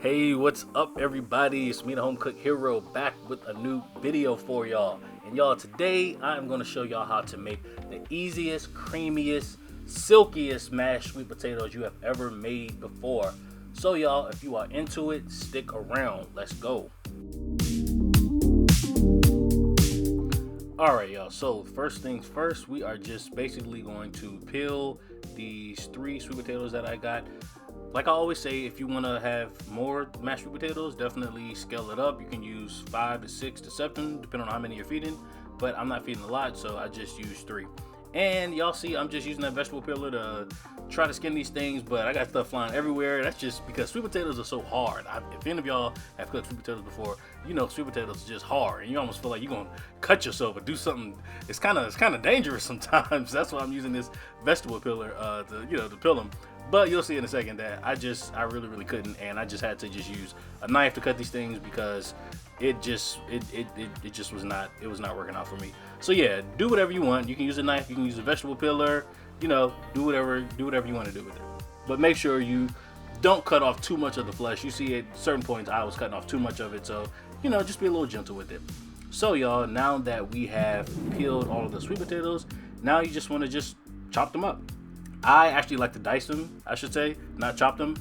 Hey, what's up everybody? It's me, the Home Cook Hero, back with a new video for y'all. And y'all, today I'm going to show y'all how to make the easiest, creamiest, silkiest mashed sweet potatoes you have ever made before. So y'all, if you are into it, stick around. Let's go. Alright y'all, so first things first, we are just basically going to peel these 3 sweet potatoes that I got. Like I always say, if you want to have more mashed sweet potatoes, definitely scale it up. You can use 5 to 6 to 7, depending on how many you're feeding. But I'm not feeding a lot, so I just use 3. And y'all see, I'm just using that vegetable peeler to try to skin these things, but I got stuff flying everywhere. That's just because sweet potatoes are so hard. If any of y'all have cooked sweet potatoes before, you know sweet potatoes are just hard, and you almost feel like you're gonna cut yourself or do something. It's kind of dangerous sometimes. That's why I'm using this vegetable peeler to peel them. But you'll see in a second that I really couldn't, and I just had to just use a knife to cut these things because it was not working out for me. So yeah, do whatever you want. You can use a knife, you can use a vegetable peeler, do whatever you want to do with it. But make sure you don't cut off too much of the flesh. You see at certain points I was cutting off too much of it, so just be a little gentle with it. So y'all, now that we have peeled all of the sweet potatoes, now you just want to just chop them up. I actually like to dice them, I should say, not chop them,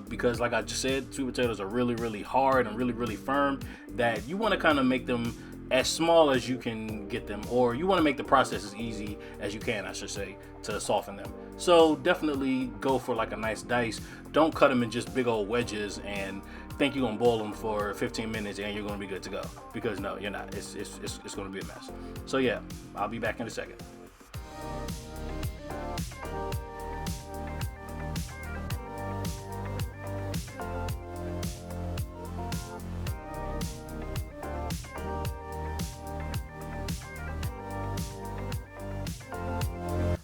because like I just said, sweet potatoes are really hard and really firm, that you want to kind of make them as small as you can get them, or you want to make the process as easy as you can, I should say, to soften them. So definitely go for like a nice dice. Don't cut them in just big old wedges and think you're gonna boil them for 15 minutes and you're gonna be good to go, because no, you're not. It's gonna be a mess. So yeah, I'll be back in a second.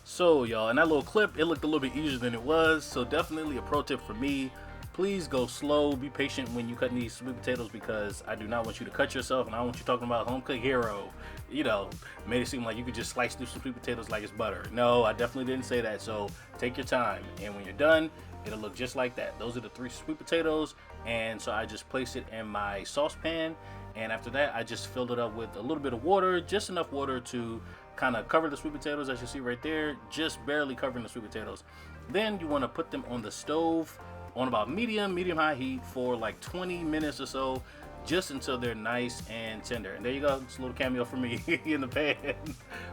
So y'all, in that little clip, it looked a little bit easier than it was. So definitely a pro tip for me, please go slow, be patient when you cut these sweet potatoes, because I do not want you to cut yourself, and I don't want you talking about Home Cook Hero. Made it seem like you could just slice through some sweet potatoes like it's butter. No, I definitely didn't say that. So take your time, and when you're done, it'll look just like that. Those are the 3 sweet potatoes, and so I just placed it in my saucepan, and after that I just filled it up with a little bit of water, just enough water to kind of cover the sweet potatoes, as you see right there, just barely covering the sweet potatoes. Then you want to put them on the stove on about medium high heat for like 20 minutes or so, just until they're nice and tender. And there you go, it's a little cameo for me in the pan.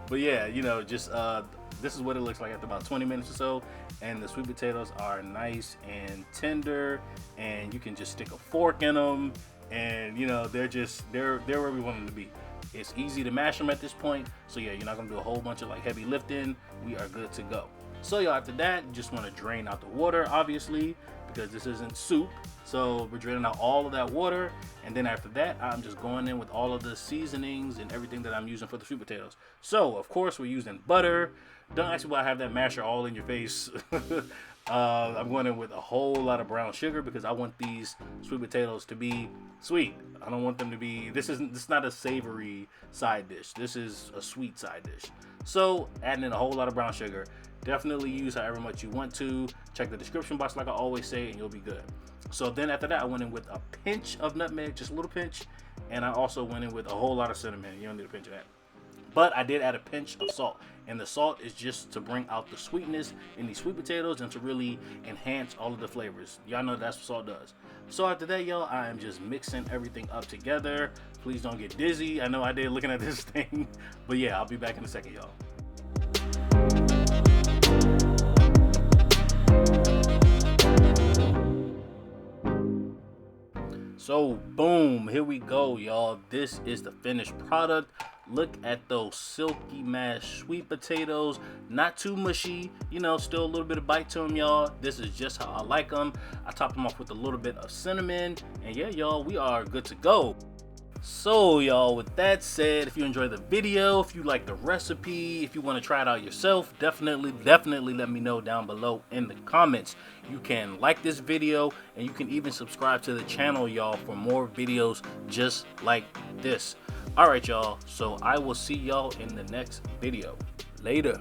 But yeah, this is what it looks like after about 20 minutes or so, and the sweet potatoes are nice and tender, and you can just stick a fork in them, and they're where we want them to be. It's easy to mash them at this point, so yeah, you're not gonna do a whole bunch of like heavy lifting. We are good to go. So y'all, after that, you just want to drain out the water, obviously, because this isn't soup. So we're draining out all of that water, and then after that, I'm just going in with all of the seasonings and everything that I'm using for the sweet potatoes. So of course, we're using butter. Don't ask me why I have that masher all in your face. I'm going in with a whole lot of brown sugar because I want these sweet potatoes to be sweet. I don't want them to be, this is not a savory side dish. This is a sweet side dish. So adding in a whole lot of brown sugar. Definitely use however much you want to. Check the description box like I always say, and you'll be good. So then after that, I went in with a pinch of nutmeg, just a little pinch, and I also went in with a whole lot of cinnamon. You don't need a pinch of that. But I did add a pinch of salt, and the salt is just to bring out the sweetness in these sweet potatoes and to really enhance all of the flavors. Y'all know that's what salt does. So after that, y'all, I am just mixing everything up together. Please don't get dizzy. I know I did looking at this thing, but yeah, I'll be back in a second, y'all. So boom, here we go, y'all. This is the finished product. Look at those silky mashed sweet potatoes. Not too mushy, still a little bit of bite to them, y'all. This is just how I like them. I top them off with a little bit of cinnamon, and yeah, y'all, we are good to go. So y'all, with that said, if you enjoyed the video, if you like the recipe, if you want to try it out yourself, definitely let me know down below in the comments. You can like this video, and you can even subscribe to the channel, y'all, for more videos just like this. Alright y'all, so I will see y'all in the next video. Later.